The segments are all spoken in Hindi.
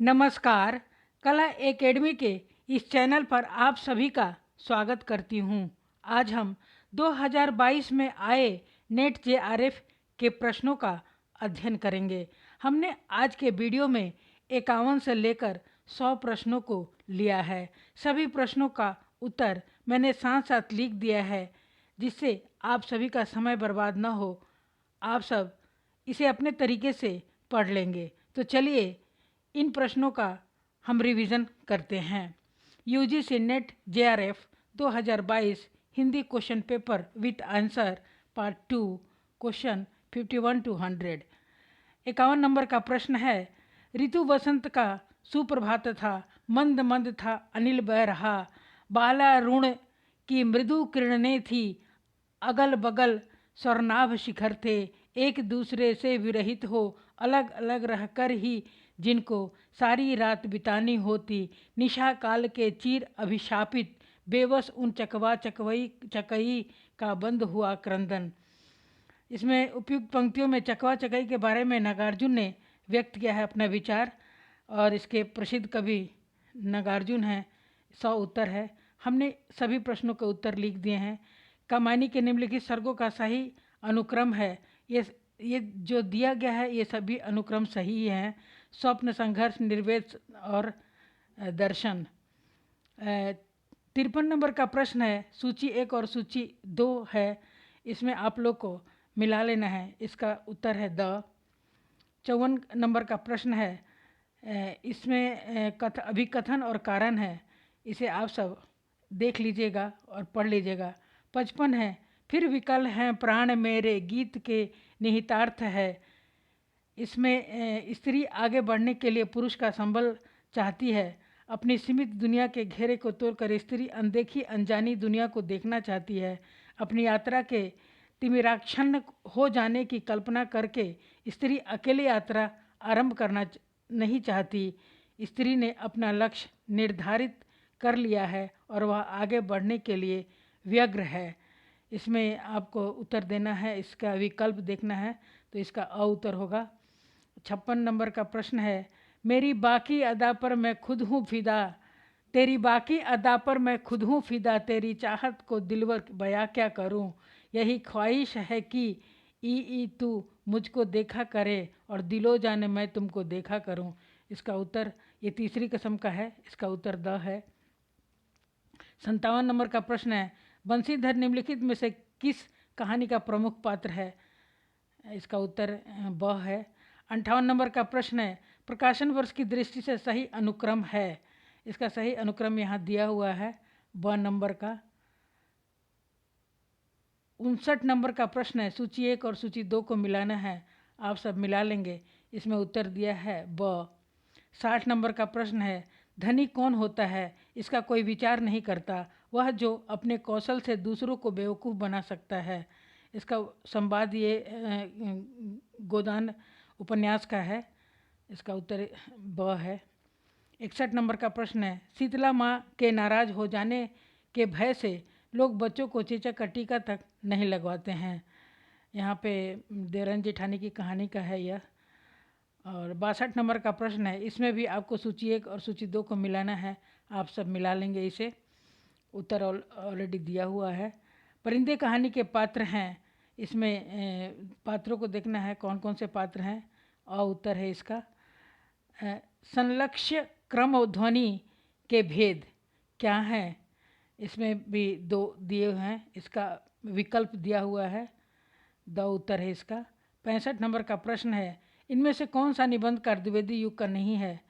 नमस्कार। कला एकेडमी के इस चैनल पर आप सभी का स्वागत करती हूँ। आज हम 2022 में आए नेट जेआरएफ के प्रश्नों का अध्ययन करेंगे। हमने आज के वीडियो में 51 से लेकर 100 प्रश्नों को लिया है। सभी प्रश्नों का उत्तर मैंने साथ साथ लिख दिया है, जिससे आप सभी का समय बर्बाद न हो। आप सब इसे अपने तरीके से पढ़ लेंगे। तो चलिए इन प्रश्नों का हम रिवीजन करते हैं। UGC net JRF 2022 Hindi question paper with answer part 2 question 51 to 100। 51 number का प्रश्न है, ऋतु वसंत का सुप्रभात था, मंद मंद था अनिल बह रहा, बाला ऋण की मृदु किरणें थी, अगल बगल स्वर्णाभ शिखर थे, एक दूसरे से विरहित हो अलग अलग रहकर ही जिनको सारी रात बितानी होती, निशा काल के चीर अभिशापित बेबस उन चकवा चकवई चकई का बंद हुआ क्रंदन। इसमें उपयुक्त पंक्तियों में चकवा चकई के बारे में नागार्जुन ने व्यक्त किया है अपना विचार, और इसके प्रसिद्ध कवि नागार्जुन हैं। 100 उत्तर है। हमने सभी प्रश्नों के उत्तर लिख दिए हैं। कमानी के निम्नलिखित सर्गों का सही अनुक्रम है। ये जो दिया गया है ये सभी अनुक्रम सही हैं। स्वप्न, संघर्ष, निर्वेद और दर्शन। 53 नंबर का प्रश्न है, सूची 1 और सूची 2 है, इसमें आप लोग को मिला लेना है। इसका उत्तर है द। 54 नंबर का प्रश्न है, इसमें अभिकथन और कारण है, इसे आप सब देख लीजिएगा और पढ़ लीजिएगा। 55 है, फिर विकल हैं प्राण मेरे गीत के निहितार्थ है। इसमें स्त्री आगे बढ़ने के लिए पुरुष का संबल चाहती है। अपनी सीमित दुनिया के घेरे को तोड़कर स्त्री अनदेखी अनजानी दुनिया को देखना चाहती है। अपनी यात्रा के तिमिराच्छन्न हो जाने की कल्पना करके स्त्री अकेले यात्रा आरंभ करना नहीं चाहती। स्त्री ने अपना लक्ष्य निर्धारित कर लिया है और वह आगे बढ़ने के लिए व्यग्र है। इसमें आपको उत्तर देना है, इसका विकल्प देखना है, तो इसका अ उत्तर होगा। 56 नंबर का प्रश्न है, मेरी बाकी अदा पर मैं खुद हूँ फिदा, तेरी बाकी अदा पर मैं खुद हूँ फिदा, तेरी चाहत को दिलवर बयां क्या करूँ, यही ख्वाहिश है कि ई तू मुझको देखा करे और दिलो जाने मैं तुमको देखा करूँ। इसका उत्तर ये तीसरी कसम का है, इसका उत्तर द है। 57 नंबर का प्रश्न है, बंशीधर निम्नलिखित में से किस कहानी का प्रमुख पात्र है, इसका उत्तर ब है। 58 नंबर का प्रश्न है, प्रकाशन वर्ष की दृष्टि से सही अनुक्रम है, इसका सही अनुक्रम यहाँ दिया हुआ है ब नंबर का। 59 नंबर का प्रश्न है, सूची 1 और सूची 2 को मिलाना है, आप सब मिला लेंगे, इसमें उत्तर दिया है ब। 60 नंबर का प्रश्न है, धनी कौन होता है, इसका कोई विचार नहीं करता, वह जो अपने कौशल से दूसरों को बेवकूफ़ बना सकता है। इसका संवाद ये गोदान उपन्यास का है, इसका उत्तर ब है। 61 नंबर का प्रश्न है, शीतला माँ के नाराज हो जाने के भय से लोग बच्चों को चेचक का टीका तक नहीं लगवाते हैं। यहाँ पे देवरानी जेठानी की कहानी का है यह। और 62 नंबर का प्रश्न है, इसमें भी आपको सूची 1 और सूची 2 को मिलाना है, आप सब मिला लेंगे इसे, उत्तर ऑलरेडी दिया हुआ है। परिंदे कहानी के पात्र हैं, इसमें पात्रों को देखना है कौन कौन से पात्र हैं, और उत्तर है इसका। संलक्ष्य क्रम ध्वनि के भेद क्या हैं, इसमें भी 2 दिए हुए हैं, इसका विकल्प दिया हुआ है, द उत्तर है इसका। 65 नंबर का प्रश्न है, इनमें से कौन सा निबंध द्विवेदी युग का नहीं है,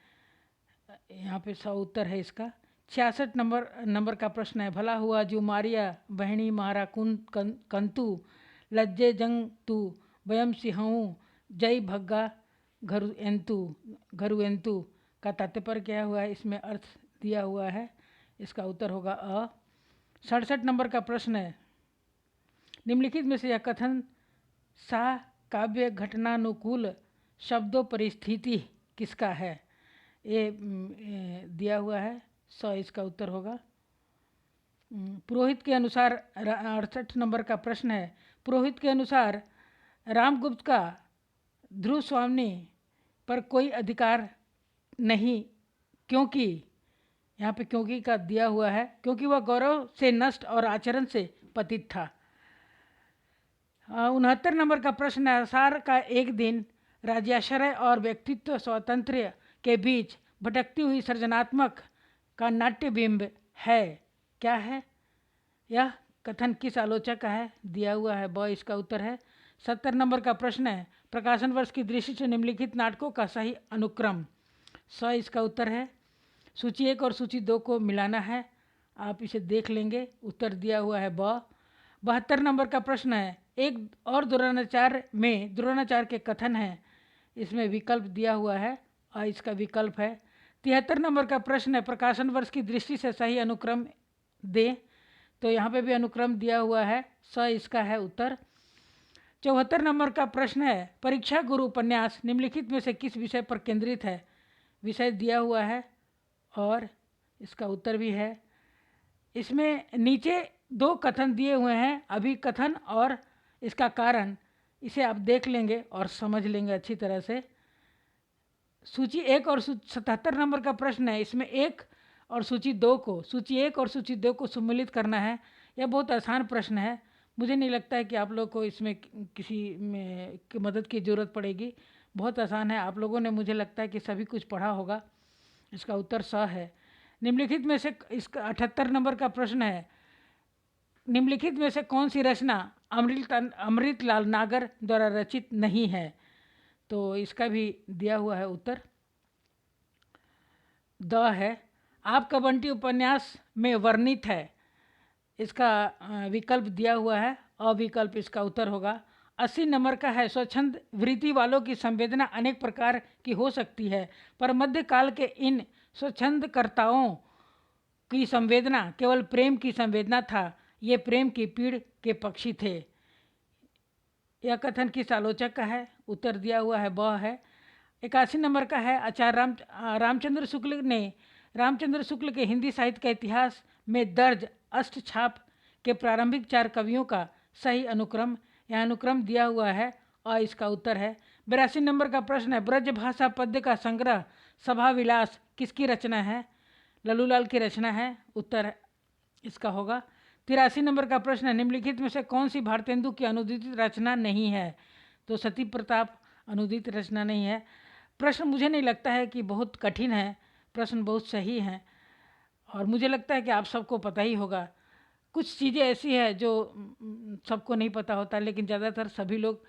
यहाँ पे 100 उत्तर है इसका। 66 नंबर का प्रश्न है, भला हुआ जो मारिया बहनी मारा कंतु, लज्जे जंग तू वयम सिंहऊ जय भग्गा घरुएंतु का तात्पर्य क्या हुआ है, इसमें अर्थ दिया हुआ है, इसका उत्तर होगा अ। 67 नंबर का प्रश्न है, निम्नलिखित में से यह कथन सा काव्य घटनानुकूल शब्दों परिस्थिति किसका है, ये दिया हुआ है 100, इसका उत्तर होगा। पुरोहित के अनुसार 68 नंबर का प्रश्न है, पुरोहित के अनुसार रामगुप्त का ध्रुव स्वामी पर कोई अधिकार नहीं, क्योंकि यहाँ पे क्योंकि का दिया हुआ है, क्योंकि वह गौरव से नष्ट और आचरण से पतित था। 69 नंबर का प्रश्न है, आषाढ़ का एक दिन राज्याश्रय और व्यक्तित्व स्वातंत्र्य के बीच भटकती हुई सृजनात्मक का नाट्य बिंब है, क्या है? यह कथन किस आलोचक का है? दिया हुआ है ब, इसका उत्तर है। 70 नंबर का प्रश्न है, प्रकाशन वर्ष की दृष्टि से निम्नलिखित नाटकों का सही अनुक्रम, स इसका उत्तर है। सूची 1 और सूची 2 को मिलाना है, आप इसे देख लेंगे, उत्तर दिया हुआ है ब। 72 नंबर का प्रश्न है, एक और द्रोणाचार्य में द्रोणाचार्य के कथन है, इसमें विकल्प दिया हुआ है और इसका विकल्प है। 73 नंबर का प्रश्न है, प्रकाशन वर्ष की दृष्टि से सही अनुक्रम दे, तो यहाँ पे भी अनुक्रम दिया हुआ है, स इसका है उत्तर। 74 नंबर का प्रश्न है, परीक्षा गुरु उपन्यास निम्नलिखित में से किस विषय पर केंद्रित है? विषय दिया हुआ है और इसका उत्तर भी है। इसमें नीचे 2 कथन दिए हुए हैं, अभिकथन और इसका कारण, इसे आप देख लेंगे और समझ लेंगे अच्छी तरह से। सूची 1 और 77 नंबर का प्रश्न है, इसमें 1 और सूची 2 को, सूची 1 और सूची 2 को सम्मिलित करना है। यह बहुत आसान प्रश्न है, मुझे नहीं लगता है कि आप लोग को इसमें किसी में की मदद की ज़रूरत पड़ेगी, बहुत आसान है। आप लोगों ने, मुझे लगता है कि सभी कुछ पढ़ा होगा। इसका उत्तर स है। निम्नलिखित में से, इसका 78 नंबर का प्रश्न है, निम्नलिखित में से कौन सी रचना अमृतलाल नागर द्वारा रचित नहीं है? तो इसका भी दिया हुआ है उत्तर, द है। आपका बंटी उपन्यास में वर्णित है, इसका विकल्प दिया हुआ है, अविकल्प इसका उत्तर होगा। 80 नंबर का है, स्वच्छंद वृत्ति वालों की संवेदना अनेक प्रकार की हो सकती है, पर मध्यकाल के इन स्वच्छंदकर्ताओं की संवेदना केवल प्रेम की संवेदना था, ये प्रेम की पीड़ के पक्षी थे। यह कथन किस आलोचक का है? उत्तर दिया हुआ है ब है। 81 नंबर का है, आचार्य रामचंद्र शुक्ल ने रामचंद्र शुक्ल के हिंदी साहित्य के इतिहास में दर्ज अष्टछाप के प्रारंभिक 4 कवियों का सही अनुक्रम, यह अनुक्रम दिया हुआ है और इसका उत्तर है। 82 नंबर का प्रश्न है, ब्रज भाषा पद्य का संग्रह सभा विलास किसकी रचना है? लल्लूलाल की रचना है, उत्तर इसका होगा। 83 नंबर का प्रश्न है, निम्नलिखित में से कौन सी भारतेंदु की अनुदित रचना नहीं है? तो सती प्रताप अनुदित रचना नहीं है। प्रश्न मुझे नहीं लगता है कि बहुत कठिन है, प्रश्न बहुत सही हैं और मुझे लगता है कि आप सबको पता ही होगा। कुछ चीज़ें ऐसी है जो सबको नहीं पता होता, लेकिन ज़्यादातर सभी लोग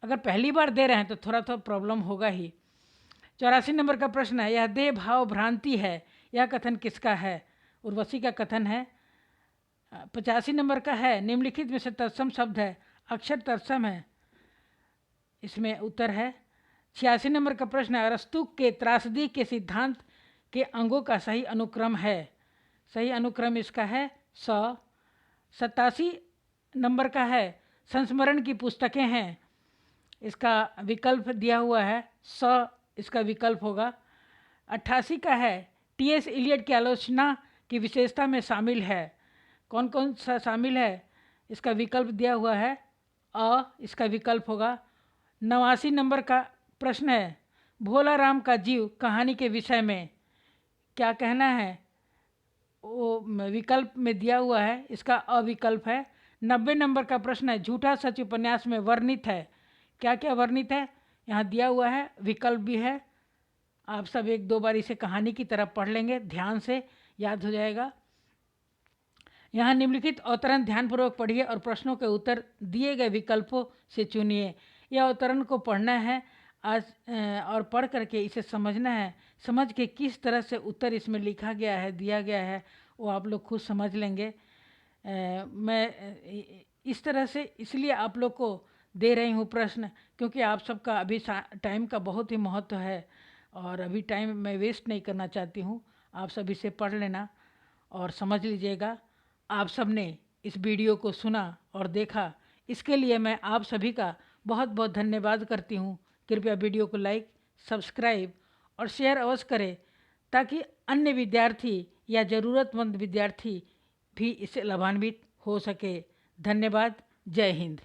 अगर पहली बार दे रहे हैं तो थोड़ा थोड़ा प्रॉब्लम होगा ही। 84 नंबर का प्रश्न है, यह देह भाव भ्रांति है, यह कथन किसका है? उर्वशी का कथन है। 85 नंबर का है, निम्नलिखित में से तत्सम शब्द है, अक्षर तत्सम है, इसमें उत्तर है। 86 नंबर का प्रश्न है, अरस्तु के त्रासदी के सिद्धांत के अंगों का सही अनुक्रम है, सही अनुक्रम इसका है स। 87 नंबर का है, संस्मरण की पुस्तकें हैं, इसका विकल्प दिया हुआ है स, इसका विकल्प होगा। 88 का है, टी.एस. इलियट की आलोचना की विशेषता में शामिल है, कौन कौन सा शामिल है? इसका विकल्प दिया हुआ है अ, इसका विकल्प होगा। 89 नंबर का प्रश्न है, भोला राम का जीव कहानी के विषय में क्या कहना है? वो विकल्प में दिया हुआ है, इसका अविकल्प है। 90 नंबर का प्रश्न है, झूठा सच उपन्यास में वर्णित है, क्या क्या वर्णित है? यहाँ दिया हुआ है, विकल्प भी है। आप सब 1-2 बार इसे कहानी की तरह पढ़ लेंगे, ध्यान से याद हो जाएगा। यहाँ निम्नलिखित अवतरण ध्यानपूर्वक पढ़िए और प्रश्नों के उत्तर दिए गए विकल्पों से चुनिए। यह अवतरण को पढ़ना है आज और पढ़ करके इसे समझना है, समझ के किस तरह से उत्तर इसमें लिखा गया है, दिया गया है, वो आप लोग खुद समझ लेंगे। मैं इस तरह से इसलिए आप लोग को दे रही हूँ प्रश्न, क्योंकि आप सबका अभी टाइम का बहुत ही महत्व है और अभी टाइम मैं वेस्ट नहीं करना चाहती हूँ। आप सब इसे पढ़ लेना और समझ लीजिएगा। आप सब ने इस वीडियो को सुना और देखा, इसके लिए मैं आप सभी का बहुत बहुत धन्यवाद करती हूँ। कृपया वीडियो को लाइक, सब्सक्राइब और शेयर अवश्य करें, ताकि अन्य विद्यार्थी या ज़रूरतमंद विद्यार्थी भी इससे लाभान्वित हो सके। धन्यवाद। जय हिंद।